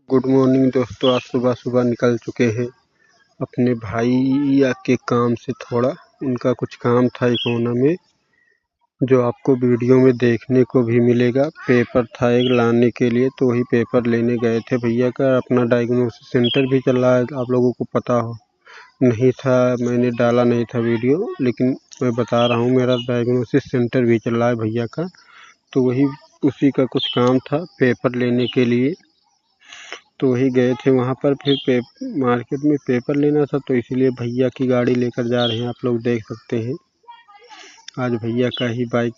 Good morning दोस्तों। आज सुबह सुबह निकल चुके हैं अपने भैया के काम से। थोड़ा उनका कुछ काम था इकोना में, जो आपको वीडियो में देखने को भी मिलेगा। पेपर था एक लाने के लिए, तो वही पेपर लेने गए थे भैया का। अपना डायग्नोसिस सेंटर भी चल रहा है, आप लोगों को पता हो नहीं था, मैंने डाला नहीं था वीडियो, लेकिन मैं बता रहा हूँ मेरा डायग्नोसिस सेंटर भी चल रहा है भैया का। तो वही उसी का कुछ काम था पेपर लेने के लिए, तो वही गए थे वहाँ पर। फिर मार्केट में पेपर लेना था, तो इसलिए भैया की गाड़ी लेकर जा रहे हैं। आप लोग देख सकते हैं आज भैया का ही बाइक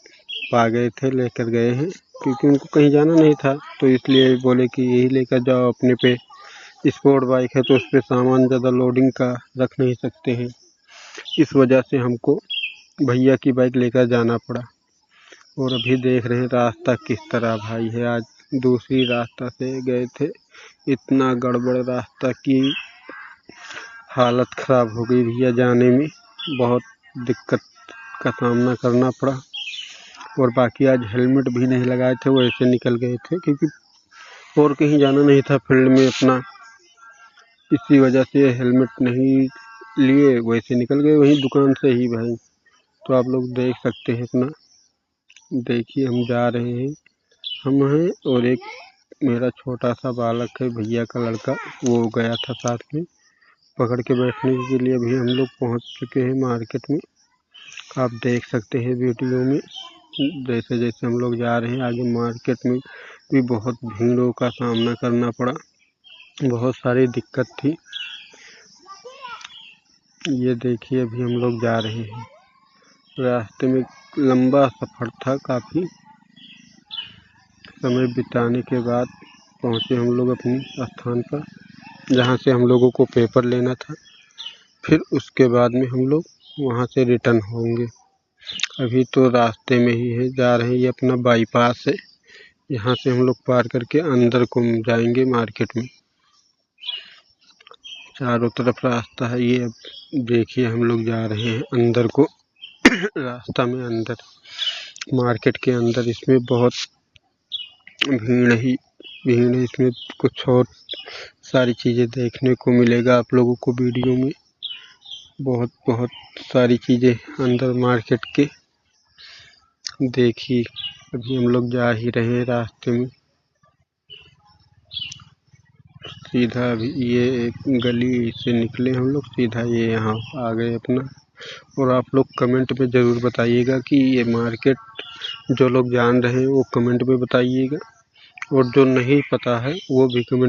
पा गए थे, लेकर गए हैं, क्योंकि उनको कहीं जाना नहीं था, तो इसलिए बोले कि यही लेकर जाओ अपने पे। स्पोर्ट बाइक है तो उस पर सामान ज़्यादा लोडिंग का रख नहीं सकते हैं, इस वजह से हमको भैया की बाइक लेकर जाना पड़ा। और अभी देख रहे हैं रास्ता किस तरह भाई है। आज दूसरी रास्ता से गए थे, इतना गड़बड़ रास्ता की हालत ख़राब हो गई भैया, जाने में बहुत दिक्कत का सामना करना पड़ा। और बाकी आज हेलमेट भी नहीं लगाए थे, वो ऐसे निकल गए थे, क्योंकि और कहीं जाना नहीं था फील्ड में अपना, इसी वजह से हेलमेट नहीं लिए, वैसे निकल गए वहीं दुकान से ही भाई। तो आप लोग देख सकते हैं अपना, देखिए हम जा रहे हैं, हम हैं और एक मेरा छोटा सा बालक है, भैया का लड़का, वो गया था साथ में पकड़ के बैठने के लिए। अभी हम लोग पहुंच चुके हैं मार्केट में, आप देख सकते हैं वीडियो में। जैसे जैसे हम लोग जा रहे हैं आगे, मार्केट में भी बहुत भीड़ों का सामना करना पड़ा, बहुत सारी दिक्कत थी। ये देखिए अभी हम लोग जा रहे हैं, रास्ते में लंबा सफ़र था, काफ़ी समय बिताने के बाद पहुँचे हम लोग अपने स्थान पर, जहाँ से हम लोगों को पेपर लेना था। फिर उसके बाद में हम लोग वहाँ से रिटर्न होंगे। अभी तो रास्ते में ही है, जा रहे हैं। ये अपना बाईपास है, यहाँ से हम लोग पार करके अंदर को जाएंगे मार्केट में। चारों तरफ रास्ता है ये। अब देखिए हम लोग जा रहे हैं अंदर को रास्ता में अंदर, मार्केट के अंदर। इसमें बहुत भीड़ है, इसमें कुछ और सारी चीज़ें देखने को मिलेगा आप लोगों को वीडियो में। बहुत बहुत सारी चीज़ें अंदर मार्केट के। देखिए अभी हम लोग जा ही रहे हैं रास्ते में सीधा। अभी ये एक गली से निकले हम लोग, सीधा ये यहाँ आ गए अपना। और आप लोग कमेंट में ज़रूर बताइएगा कि ये मार्केट जो लोग जान रहे हैं वो कमेंट में बताइएगा, और जो नहीं पता है वो भी कमेंट